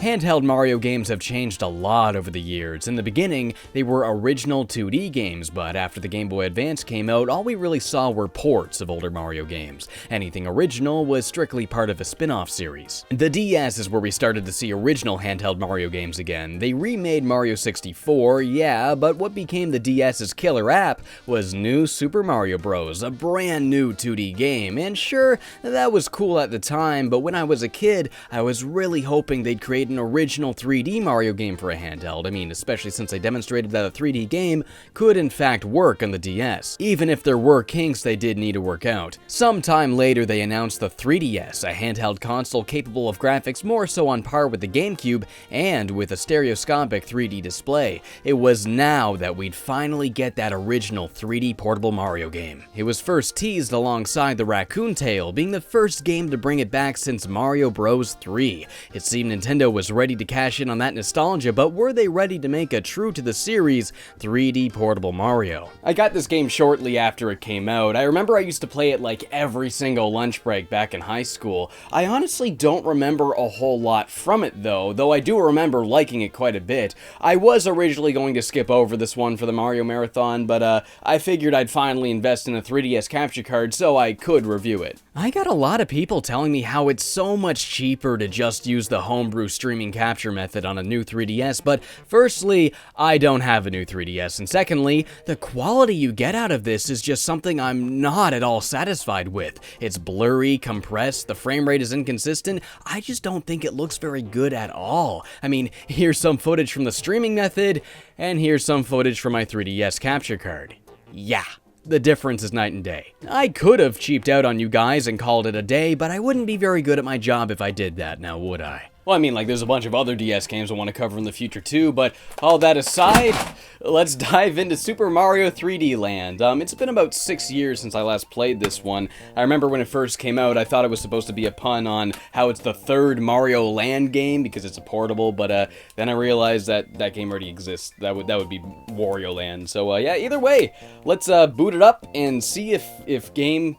Handheld Mario games have changed a lot over the years. In the beginning, they were original 2D games, but after the Game Boy Advance came out, all we really saw were ports of older Mario games. Anything original was strictly part of a spin-off series. The DS is where we started to see original handheld Mario games again. They remade Mario 64, yeah, but what became the DS's killer app was New Super Mario Bros., a brand new 2D game. And sure, that was cool at the time, but when I was a kid, I was really hoping they'd create an original 3D Mario game for a handheld. I mean, especially since they demonstrated that a 3D game could in fact work on the DS, even if there were kinks they did need to work out. Sometime later, they announced the 3DS, a handheld console capable of graphics more so on par with the GameCube and with a stereoscopic 3D display. It was now that we'd finally get that original 3D portable Mario game. It was first teased alongside the Raccoon Tail, being the first game to bring it back since Mario Bros. 3. It seemed Nintendo was ready to cash in on that nostalgia, but were they ready to make a true to the series 3D portable Mario? I got this game shortly after it came out. I remember I used to play it like every single lunch break back in high school. I honestly don't remember a whole lot from it though I do remember liking it quite a bit. I was originally going to skip over this one for the Mario Marathon, but I figured I'd finally invest in a 3DS capture card so I could review it. I got a lot of people telling me how it's so much cheaper to just use the homebrew streaming capture method on a new 3DS, but firstly, I don't have a new 3DS, and secondly, the quality you get out of this is just something I'm not at all satisfied with. It's blurry, compressed, the frame rate is inconsistent. I just don't think it looks very good at all. I mean, here's some footage from the streaming method, and here's some footage from my 3DS capture card. Yeah. The difference is night and day. I could have cheaped out on you guys and called it a day, but I wouldn't be very good at my job if I did that, now would I? Well, I mean, like, there's a bunch of other DS games I want to cover in the future too, but all that aside, let's dive into Super Mario 3D Land. It's been about 6 years since I last played this one. I remember when it first came out, I thought it was supposed to be a pun on how it's the third Mario Land game because it's a portable, but then I realized that that game already exists. That would be Wario Land. So yeah, either way, let's boot it up and see if game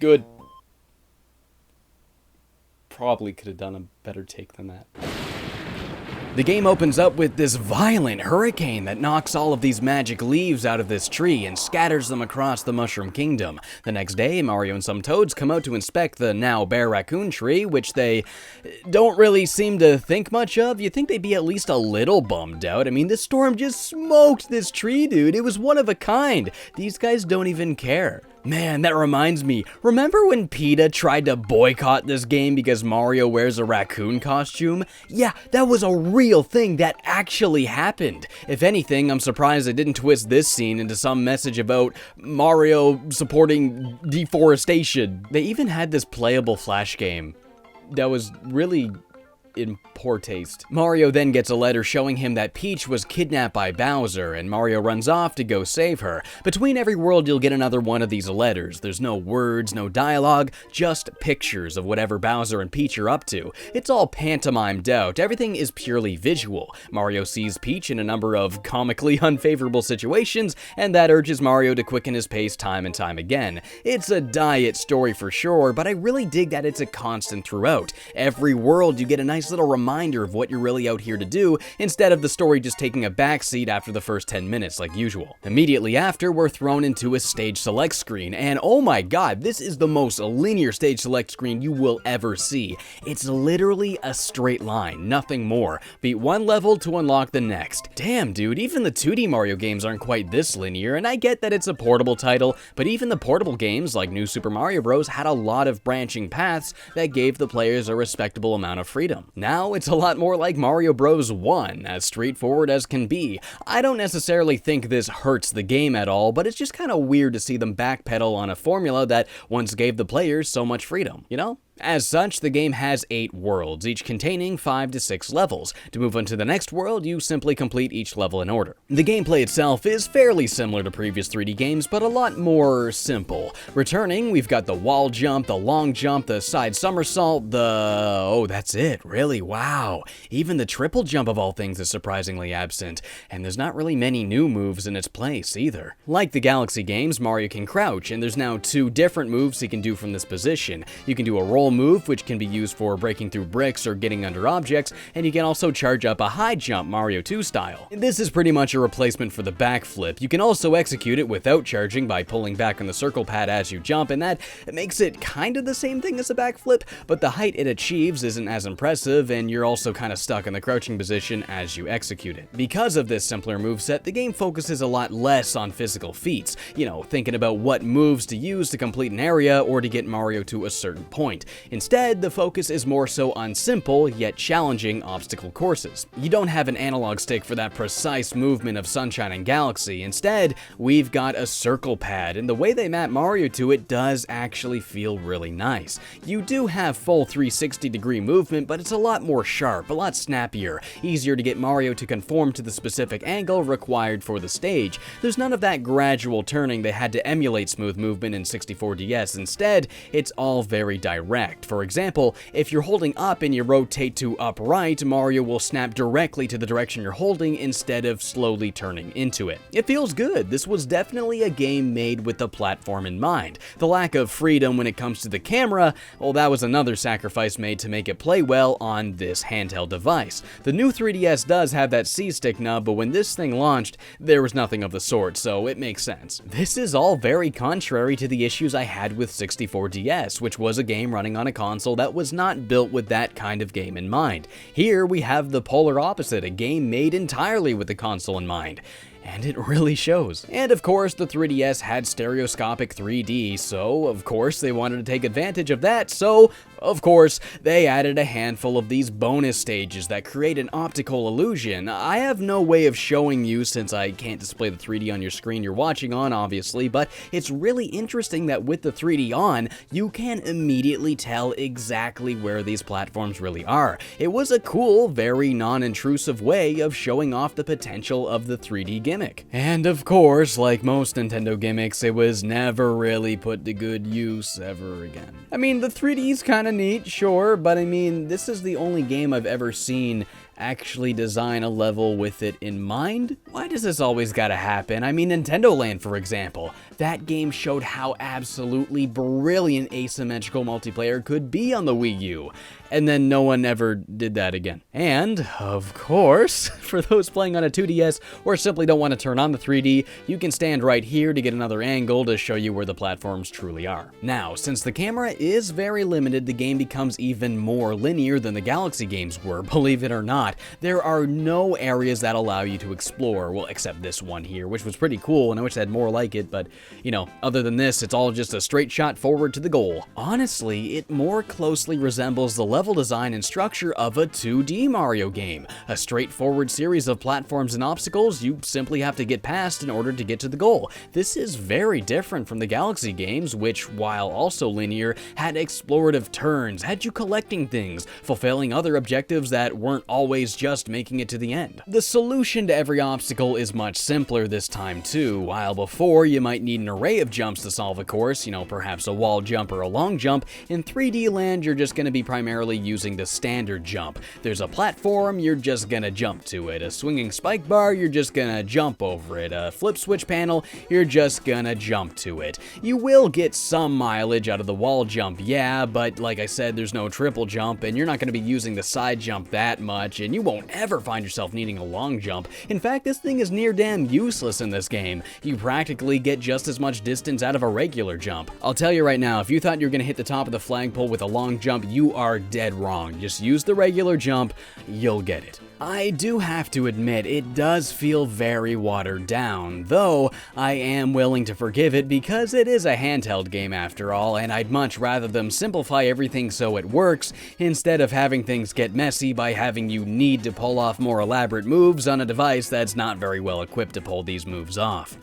good. Probably could have done a better take than that. The game opens up with this violent hurricane that knocks all of these magic leaves out of this tree and scatters them across the Mushroom Kingdom. The next day, Mario and some toads come out to inspect the now bare raccoon tree, which they don't really seem to think much of. You'd think they'd be at least a little bummed out. I mean, this storm just smoked this tree, dude. It was one of a kind. These guys don't even care. Man, that reminds me, remember when PETA tried to boycott this game because Mario wears a raccoon costume? Yeah, that was a real thing that actually happened. If anything, I'm surprised they didn't twist this scene into some message about Mario supporting deforestation. They even had this playable Flash game that was really in poor taste. Mario then gets a letter showing him that Peach was kidnapped by Bowser, and Mario runs off to go save her. Between every world, you'll get another one of these letters. There's no words, no dialogue, just pictures of whatever Bowser and Peach are up to. It's all pantomimed out. Everything is purely visual. Mario sees Peach in a number of comically unfavorable situations, and that urges Mario to quicken his pace time and time again. It's a diet story for sure, but I really dig that it's a constant throughout. Every world, you get a nice little reminder of what you're really out here to do, instead of the story just taking a backseat after the first 10 minutes like usual. Immediately after, we're thrown into a stage select screen, and oh my god, this is the most linear stage select screen you will ever see. It's literally a straight line, nothing more. Beat one level to unlock the next. Damn dude, even the 2D Mario games aren't quite this linear, and I get that it's a portable title, but even the portable games like New Super Mario Bros. Had a lot of branching paths that gave the players a respectable amount of freedom. Now it's a lot more like Mario Bros. 1, as straightforward as can be. I don't necessarily think this hurts the game at all, but it's just kind of weird to see them backpedal on a formula that once gave the players so much freedom, you know? As such, the game has 8 worlds, each containing 5 to 6 levels. To move on to the next world, you simply complete each level in order. The gameplay itself is fairly similar to previous 3D games, but a lot more simple. Returning, we've got the wall jump, the long jump, the side somersault, oh, that's it, really, wow. Even the triple jump of all things is surprisingly absent, and there's not really many new moves in its place either. Like the Galaxy games, Mario can crouch, and there's now 2 different moves he can do from this position. You can do a roll roll move, which can be used for breaking through bricks or getting under objects, and you can also charge up a high jump Mario 2 style. This is pretty much a replacement for the backflip. You can also execute it without charging by pulling back on the circle pad as you jump, and that makes it kind of the same thing as a backflip, but the height it achieves isn't as impressive, and you're also kind of stuck in the crouching position as you execute it. Because of this simpler moveset, the game focuses a lot less on physical feats, thinking about what moves to use to complete an area or to get Mario to a certain point. Instead, the focus is more so on simple yet challenging obstacle courses. You don't have an analog stick for that precise movement of Sunshine and Galaxy. Instead, we've got a circle pad, and the way they map Mario to it does actually feel really nice. You do have full 360-degree movement, but it's a lot more sharp, a lot snappier, easier to get Mario to conform to the specific angle required for the stage. There's none of that gradual turning they had to emulate smooth movement in 64DS. Instead, it's all very direct. For example, if you're holding up and you rotate to upright, Mario will snap directly to the direction you're holding instead of slowly turning into it. It feels good. This was definitely a game made with the platform in mind. The lack of freedom when it comes to the camera, well, that was another sacrifice made to make it play well on this handheld device. The new 3DS does have that C-stick nub, but when this thing launched, there was nothing of the sort, so it makes sense. This is all very contrary to the issues I had with 64DS, which was a game running on a console that was not built with that kind of game in mind. Here we have the polar opposite, a game made entirely with the console in mind. And it really shows. And of course, the 3DS had stereoscopic 3D, so of course they wanted to take advantage of that, so of course, they added a handful of these bonus stages that create an optical illusion. I have no way of showing you since I can't display the 3D on your screen you're watching on, obviously, but it's really interesting that with the 3D on, you can immediately tell exactly where these platforms really are. It was a cool, very non-intrusive way of showing off the potential of the 3D gimmick. And of course, like most Nintendo gimmicks, it was never really put to good use ever again. I mean, the 3D's kind of neat, sure, but I mean, this is the only game I've ever seen actually design a level with it in mind? Why does this always gotta happen? I mean, Nintendo Land, for example. That game showed how absolutely brilliant asymmetrical multiplayer could be on the Wii U. And then no one ever did that again. And, of course, for those playing on a 2DS or simply don't want to turn on the 3D, you can stand right here to get another angle to show you where the platforms truly are. Now, since the camera is very limited, the game becomes even more linear than the Galaxy games were, believe it or not. There are no areas that allow you to explore, well, except this one here, which was pretty cool, and I wish I had more like it, but, other than this, it's all just a straight shot forward to the goal. Honestly, it more closely resembles the level design and structure of a 2D Mario game. A straightforward series of platforms and obstacles you simply have to get past in order to get to the goal. This is very different from the Galaxy games, which, while also linear, had explorative turns, had you collecting things, fulfilling other objectives that weren't always just making it to the end. The solution to every obstacle is much simpler this time too. While before you might need an array of jumps to solve a course, perhaps a wall jump or a long jump, in 3D Land you're just going to be primarily using the standard jump. There's a platform, you're just gonna jump to it. A swinging spike bar, you're just gonna jump over it. A flip switch panel, you're just gonna jump to it. You will get some mileage out of the wall jump, yeah, but like I said, there's no triple jump, and you're not gonna be using the side jump that much, and you won't ever find yourself needing a long jump. In fact, this thing is near damn useless in this game. You practically get just as much distance out of a regular jump. I'll tell you right now, if you thought you were gonna hit the top of the flagpole with a long jump, you are dead wrong. Just use the regular jump, you'll get it. I do have to admit, it does feel very watered down, though I am willing to forgive it because it is a handheld game after all, and I'd much rather them simplify everything so it works, instead of having things get messy by having you need to pull off more elaborate moves on a device that's not very well equipped to pull these moves off.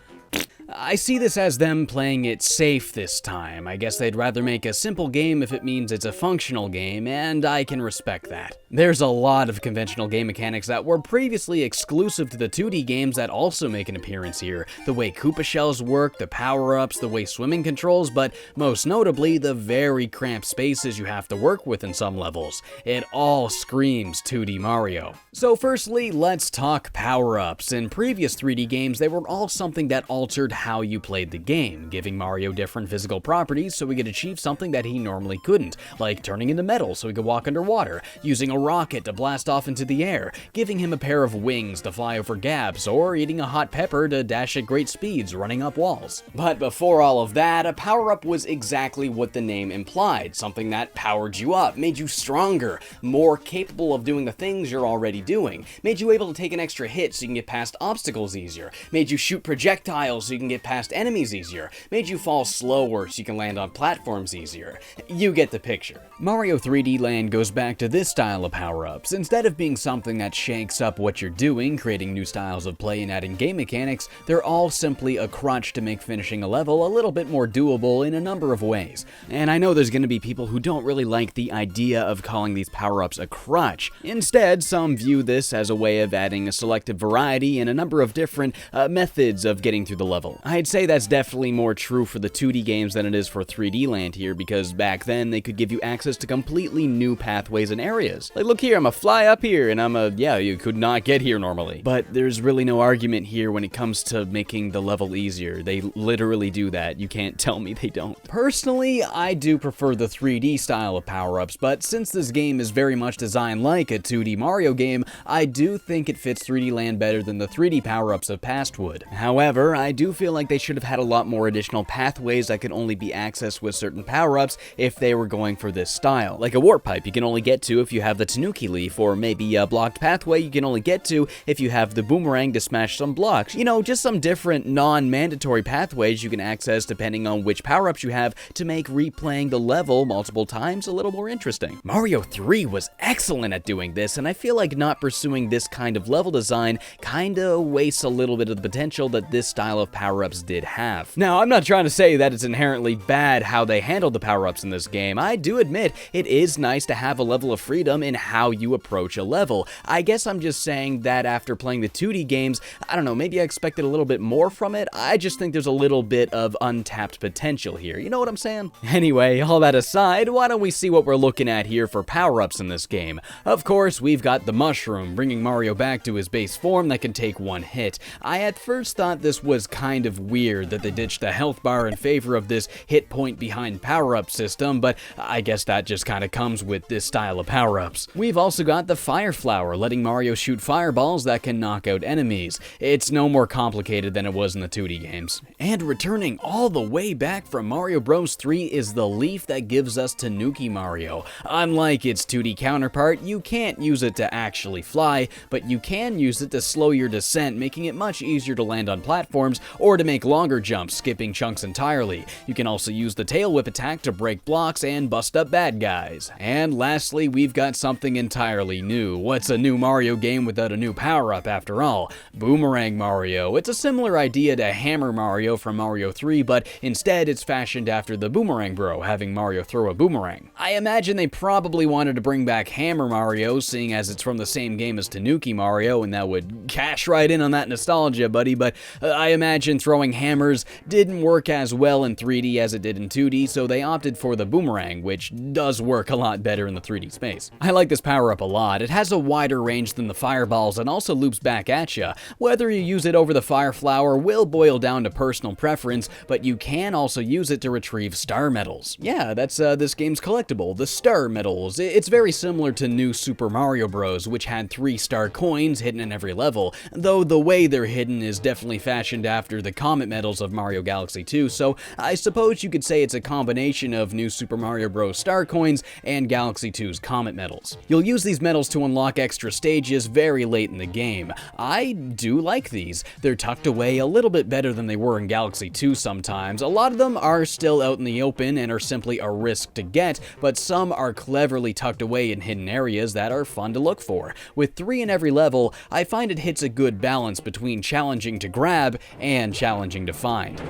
I see this as them playing it safe this time. I guess they'd rather make a simple game if it means it's a functional game, and I can respect that. There's a lot of conventional game mechanics that were previously exclusive to the 2D games that also make an appearance here. The way Koopa shells work, the power-ups, the way swimming controls, but most notably, the very cramped spaces you have to work with in some levels. It all screams 2D Mario. So firstly, let's talk power-ups. In previous 3D games, they were all something that altered how you played the game, giving Mario different physical properties so he could achieve something that he normally couldn't, like turning into metal so he could walk underwater, using a rocket to blast off into the air, giving him a pair of wings to fly over gaps, or eating a hot pepper to dash at great speeds running up walls. But before all of that, a power-up was exactly what the name implied, something that powered you up, made you stronger, more capable of doing the things you're already doing, made you able to take an extra hit so you can get past obstacles easier, made you shoot projectiles so you can get past enemies easier, made you fall slower so you can land on platforms easier. You get the picture. Mario 3D Land goes back to this style of power-ups. Instead of being something that shakes up what you're doing, creating new styles of play and adding game mechanics, they're all simply a crutch to make finishing a level a little bit more doable in a number of ways. And I know there's going to be people who don't really like the idea of calling these power-ups a crutch. Instead, some view this as a way of adding a selective variety and a number of different methods of getting through the level. I'd say that's definitely more true for the 2D games than it is for 3D Land here, because back then they could give you access to completely new pathways and areas. Like, look here, I'm a fly up here, and you could not get here normally. But there's really no argument here when it comes to making the level easier. They literally do that. You can't tell me they don't. Personally, I do prefer the 3D style of power-ups, but since this game is very much designed like a 2D Mario game, I do think it fits 3D Land better than the 3D power-ups of past would. However, I do feel like they should have had a lot more additional pathways that could only be accessed with certain power-ups if they were going for this style. Like a warp pipe you can only get to if you have the Tanuki leaf, or maybe a blocked pathway you can only get to if you have the boomerang to smash some blocks. You know, just some different non-mandatory pathways you can access depending on which power-ups you have to make replaying the level multiple times a little more interesting. Mario 3 was excellent at doing this, and I feel like not pursuing this kind of level design kinda wastes a little bit of the potential that this style of power-ups did have. Now, I'm not trying to say that it's inherently bad how they handled the power-ups in this game. I do admit it is nice to have a level of freedom in how you approach a level. I guess I'm just saying that after playing the 2D games, I don't know, maybe I expected a little bit more from it. I just think there's a little bit of untapped potential here. You know what I'm saying? Anyway, all that aside, why don't we see what we're looking at here for power-ups in this game? Of course, we've got the mushroom, bringing Mario back to his base form that can take one hit. I at first thought this was kind of weird that they ditched the health bar in favor of this hit point behind power-up system, but I guess that just kind of comes with this style of power-ups. We've also got the fire flower, letting Mario shoot fireballs that can knock out enemies. It's no more complicated than it was in the 2D games. And returning all the way back from Mario Bros. 3 is the leaf that gives us Tanuki Mario. Unlike its 2D counterpart, you can't use it to actually fly, but you can use it to slow your descent, making it much easier to land on platforms or to make longer jumps, skipping chunks entirely. You can also use the tail whip attack to break blocks and bust up bad guys. And lastly, we've got something entirely new. What's a new Mario game without a new power-up after all? Boomerang Mario. It's a similar idea to Hammer Mario from Mario 3, but instead it's fashioned after the Boomerang Bro, having Mario throw a boomerang. I imagine they probably wanted to bring back Hammer Mario, seeing as it's from the same game as Tanuki Mario, and that would cash right in on that nostalgia, buddy, but I imagine throwing hammers didn't work as well in 3D as it did in 2D, so they opted for the boomerang, which does work a lot better in the 3D space. I like this power-up a lot. It has a wider range than the fireballs and also loops back at ya. Whether you use it over the fire flower will boil down to personal preference, but you can also use it to retrieve star medals. Yeah, that's this game's collectible, the star medals. It's very similar to New Super Mario Bros., which had 3 star coins hidden in every level, though the way they're hidden is definitely fashioned after the comet medals of Mario Galaxy 2, so I suppose you could say it's a combination of New Super Mario Bros. Star coins and Galaxy 2's comet medals. You'll use these medals to unlock extra stages very late in the game. I do like these. They're tucked away a little bit better than they were in Galaxy 2 sometimes. A lot of them are still out in the open and are simply a risk to get, but some are cleverly tucked away in hidden areas that are fun to look for. With 3 in every level, I find it hits a good balance between challenging to grab and challenging to find.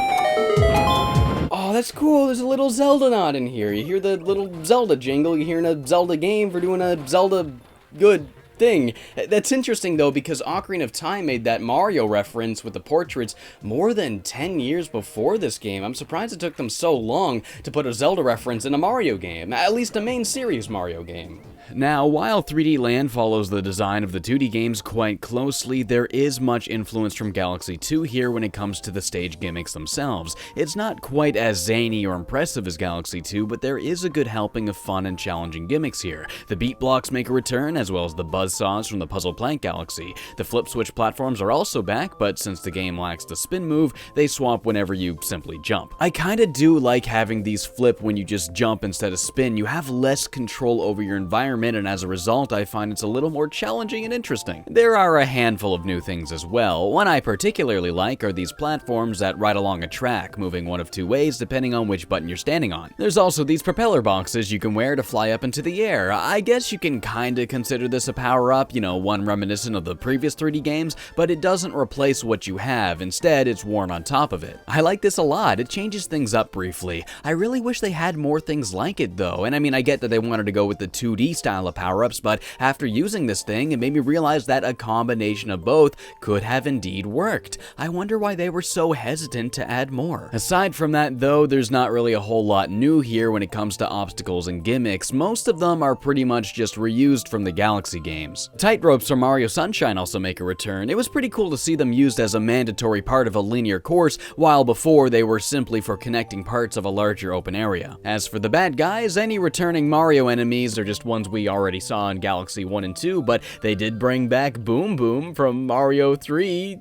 Oh, that's cool. There's a little Zelda nod in here. You hear the little Zelda jingle. You hear in a Zelda game for doing a Zelda good thing. That's interesting though, because Ocarina of Time made that Mario reference with the portraits more than 10 years before this game. I'm surprised it took them so long to put a Zelda reference in a Mario game, at least a main series Mario game. Now, while 3D Land follows the design of the 2D games quite closely, there is much influence from Galaxy 2 here when it comes to the stage gimmicks themselves. It's not quite as zany or impressive as Galaxy 2, but there is a good helping of fun and challenging gimmicks here. The beat blocks make a return, as well as the buzzsaws from the Puzzle Plank Galaxy. The flip switch platforms are also back, but since the game lacks the spin move, they swap whenever you simply jump. I kinda do like having these flip when you just jump instead of spin. You have less control over your environment, and as a result, I find it's a little more challenging and interesting. There are a handful of new things as well. One I particularly like are these platforms that ride along a track, moving one of two ways depending on which button you're standing on. There's also these propeller boxes you can wear to fly up into the air. I guess you can kinda consider this a power-up, one reminiscent of the previous 3D games, but it doesn't replace what you have. Instead, it's worn on top of it. I like this a lot. It changes things up briefly. I really wish they had more things like it though, and I mean, I get that they wanted to go with the 2D style of power-ups, but after using this thing, it made me realize that a combination of both could have indeed worked. I wonder why they were so hesitant to add more. Aside from that though, there's not really a whole lot new here when it comes to obstacles and gimmicks. Most of them are pretty much just reused from the Galaxy games. Tightropes from Mario Sunshine also make a return. It was pretty cool to see them used as a mandatory part of a linear course, while before they were simply for connecting parts of a larger open area. As for the bad guys, any returning Mario enemies are just ones we already saw in Galaxy 1 and 2, but they did bring back Boom Boom from Mario 3.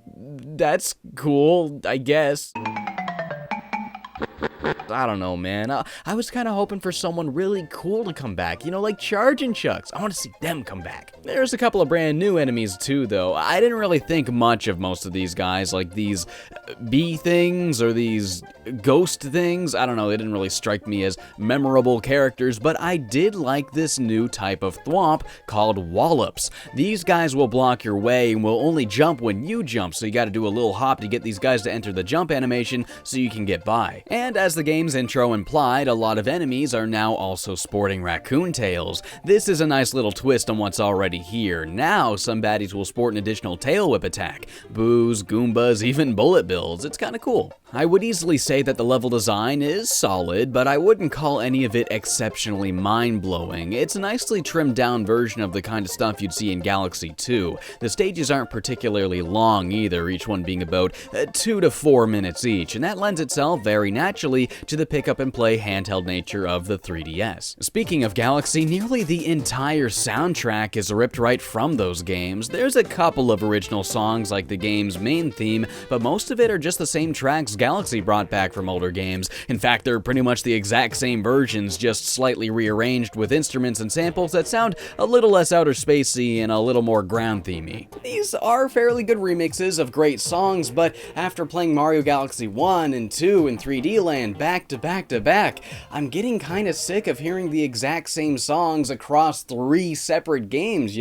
That's cool, I guess. I don't know, man. I was kind of hoping for someone really cool to come back, like Chargin' Chucks. I want to see them come back. There's a couple of brand new enemies too, though. I didn't really think much of most of these guys, like these bee things or these ghost things. I don't know, they didn't really strike me as memorable characters, but I did like this new type of thwomp called Wallops. These guys will block your way and will only jump when you jump, so you gotta do a little hop to get these guys to enter the jump animation so you can get by. And as the game's intro implied, a lot of enemies are now also sporting Raccoon Tails. This is a nice little twist on what's already here. Now, some baddies will sport an additional tail whip attack. Boos, Goombas, even bullet bills. It's kinda cool. I would easily say that the level design is solid, but I wouldn't call any of it exceptionally mind-blowing. It's a nicely trimmed down version of the kind of stuff you'd see in Galaxy 2. The stages aren't particularly long either, each one being about 2 to 4 minutes each, and that lends itself very naturally to the pick-up-and-play handheld nature of the 3DS. Speaking of Galaxy, nearly the entire soundtrack is ripped right from those games. There's a couple of original songs like the game's main theme, but most of it are just the same tracks Galaxy brought back from older games. In fact, they're pretty much the exact same versions, just slightly rearranged with instruments and samples that sound a little less outer spacey and a little more ground-themey. These are fairly good remixes of great songs, but after playing Mario Galaxy 1 and 2 and 3D Land back to back to back, I'm getting kinda sick of hearing the exact same songs across 3 separate games,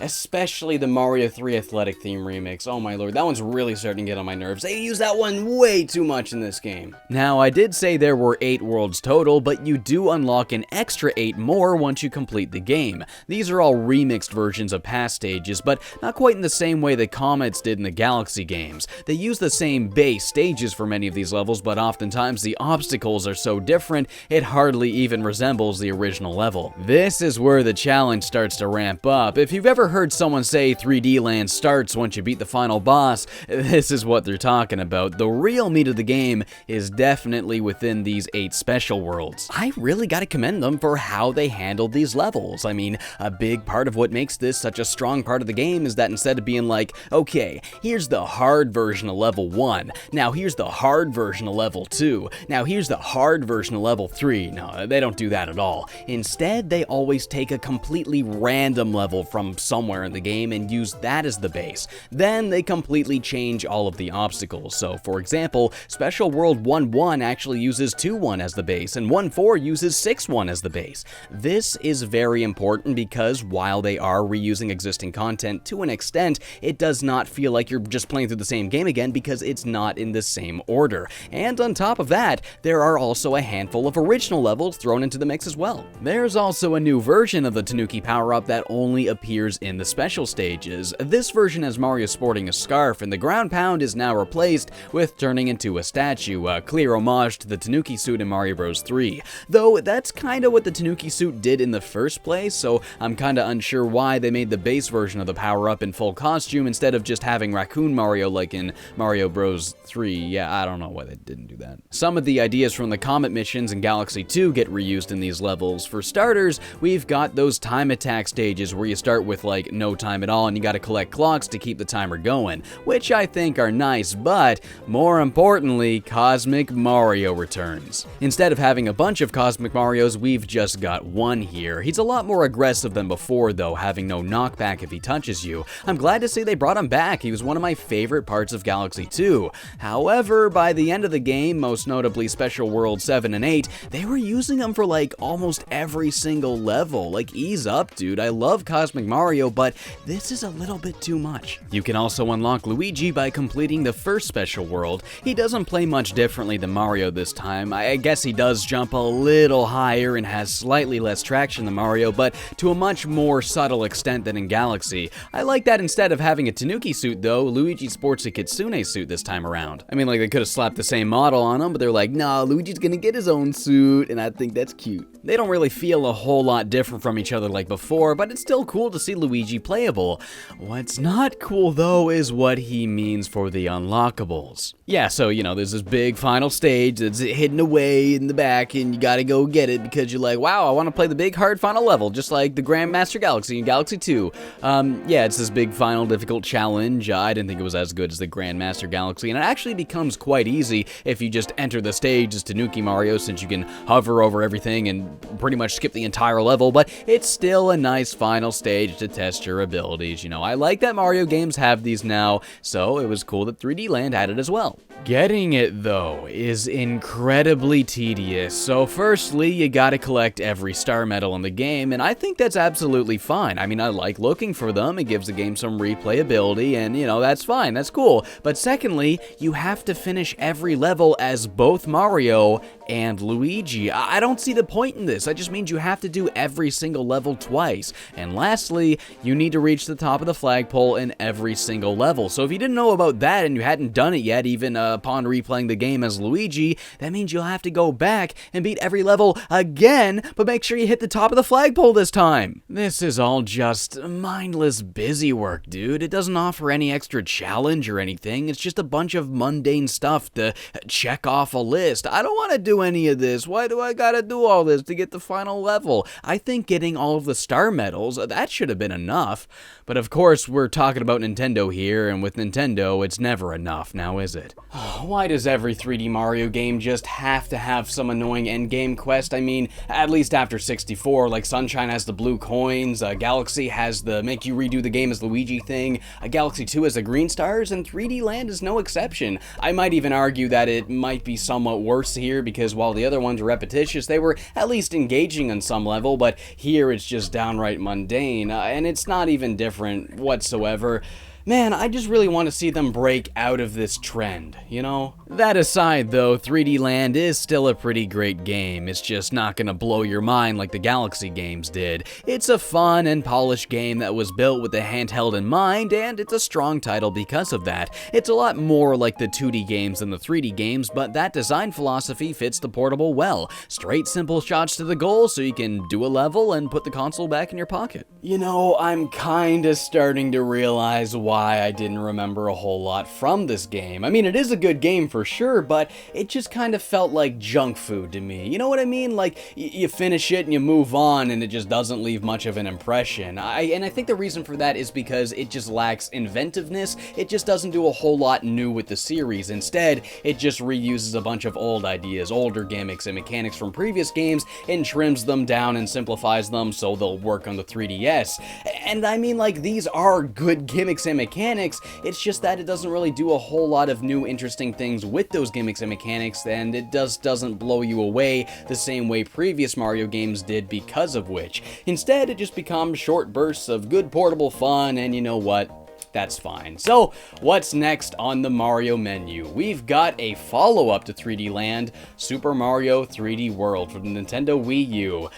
Especially the Mario 3 Athletic Theme remix. Oh my lord, that one's really starting to get on my nerves. They use that one way too much in this game. Now, I did say there were 8 worlds total, but you do unlock an extra 8 more once you complete the game. These are all remixed versions of past stages, but not quite in the same way the Comets did in the Galaxy games. They use the same base stages for many of these levels, but oftentimes the obstacles are so different, it hardly even resembles the original level. This is where the challenge starts to ramp up. If you've ever heard someone say 3D Land starts once you beat the final boss, this is what they're talking about. The real meat of the game is definitely within these 8 special worlds. I really gotta commend them for how they handled these levels. I mean, a big part of what makes this such a strong part of the game is that instead of being like, okay, here's the hard version of level 1, now here's the hard version of level 2, now here's the hard version of level 3. No, they don't do that at all. Instead, they always take a completely random level from somewhere in the game and use that as the base. Then they completely change all of the obstacles. So, for example, Special World 1-1 actually uses 2-1 as the base, and 1-4 uses 6-1 as the base. This is very important because while they are reusing existing content to an extent, it does not feel like you're just playing through the same game again because it's not in the same order. And on top top of that, there are also a handful of original levels thrown into the mix as well. There's also a new version of the Tanuki power-up that only appears in the special stages. This version has Mario sporting a scarf, and the ground pound is now replaced with turning into a statue, a clear homage to the Tanuki suit in Mario Bros. 3. Though that's kinda what the Tanuki suit did in the first place, so I'm kinda unsure why they made the base version of the power-up in full costume instead of just having Raccoon Mario like in Mario Bros. 3. Yeah, I don't know why they didn't do that. Some of the ideas from the Comet missions in Galaxy 2 get reused in these levels. For starters, we've got those time attack stages where you start with like no time at all and you gotta collect clocks to keep the timer going, which I think are nice, but more importantly, Cosmic Mario returns. Instead of having a bunch of Cosmic Marios, we've just got one here. He's a lot more aggressive than before though, having no knockback if he touches you. I'm glad to see they brought him back. He was one of my favorite parts of Galaxy 2. However, by the end of the game, most notably Special World 7 and 8, they were using him for like almost every single level. Like, ease up, dude. I love Cosmic Mario, but this is a little bit too much. You can also unlock Luigi by completing the first Special World. He doesn't play much differently than Mario this time. I guess he does jump a little higher and has slightly less traction than Mario, but to a much more subtle extent than in Galaxy. I like that instead of having a Tanuki suit though, Luigi sports a Kitsune suit this time around. I mean, like, they could have slapped the same model on him, but they're like, nah, Luigi's gonna get his own suit, and I think that's cute. They don't really feel a whole lot different from each other like before, but it's still cool to see Luigi playable. What's not cool though is what he means for the unlockables. Yeah, so, you know, there's this big final stage that's hidden away in the back, and you gotta go get it because you're like, wow, I want to play the big hard final level, just like the Grandmaster Galaxy in Galaxy 2. Yeah, it's this big final difficult challenge. I didn't think it was as good as the Grandmaster Galaxy, and it actually becomes quite easy if you just enter the stage as Tanuki Mario, since you can hover over everything and pretty much skip the entire level, but it's still a nice final stage to test your abilities. You know, I like that Mario games have these now, so it was cool that 3D Land had it as well. Getting it, though, is incredibly tedious. So firstly, you gotta collect every star medal in the game, and I think that's absolutely fine. I mean, I like looking for them. It gives the game some replayability, and, you know, that's fine. That's cool. But secondly, you have to finish every level as both Mario and Luigi. I don't see the point in this. That just means you have to do every single level twice. And lastly, you need to reach the top of the flagpole in every single level. So if you didn't know about that and you hadn't done it yet, even upon replaying the game as Luigi, that means you'll have to go back and beat every level again, but make sure you hit the top of the flagpole this time. This is all just mindless busy work, dude. It doesn't offer any extra challenge or anything. It's just a bunch of mundane stuff to check off a list. I don't want to do any of this. Why do I gotta do all this to get the final level? I think getting all of the star medals, that should have been enough. But of course, we're talking about Nintendo here, and with Nintendo, it's never enough, now is it? Why does every 3D Mario game just have to have some annoying endgame quest? I mean, at least after 64, like Sunshine has the blue coins, Galaxy has the make you redo the game as Luigi thing, Galaxy 2 has the green stars, and 3D Land is no exception. I might even argue that it might be somewhat worse here, because while the other ones were repetitious, they were at least engaging on some level, but here it's just downright mundane, and it's not even different whatsoever. Man, I just really want to see them break out of this trend, you know? That aside though, 3D Land is still a pretty great game. It's just not gonna blow your mind like the Galaxy games did. It's a fun and polished game that was built with the handheld in mind, and it's a strong title because of that. It's a lot more like the 2D games than the 3D games, but that design philosophy fits the portable well. Straight, simple shots to the goal so you can do a level and put the console back in your pocket. You know, I'm kinda starting to realize why I didn't remember a whole lot from this game. I mean, it is a good game for sure, but it just kind of felt like junk food to me. You know what I mean? Like, you finish it and you move on, and it just doesn't leave much of an impression. And I think the reason for that is because it just lacks inventiveness. It just doesn't do a whole lot new with the series. Instead, it just reuses a bunch of old ideas, older gimmicks and mechanics from previous games, and trims them down and simplifies them so they'll work on the 3DS. And I mean, like, these are good gimmicks and mechanics, it's just that it doesn't really do a whole lot of new interesting things with those gimmicks and mechanics, and it doesn't blow you away the same way previous Mario games did, because of which. Instead, it just becomes short bursts of good portable fun, and you know what? that's fine. So, what's next on the Mario menu? We've got a follow-up to 3D Land, Super Mario 3D World for the Nintendo Wii U.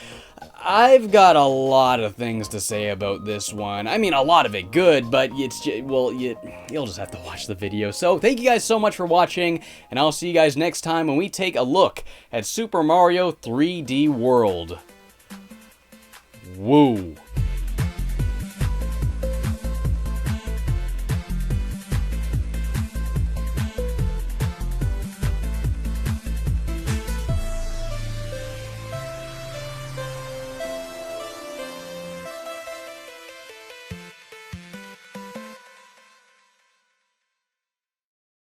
I've got a lot of things to say about this one. I mean, a lot of it good, but it's just, well, you'll just have to watch the video. So, thank you guys so much for watching, and I'll see you guys next time when we take a look at Super Mario 3D World. Woo!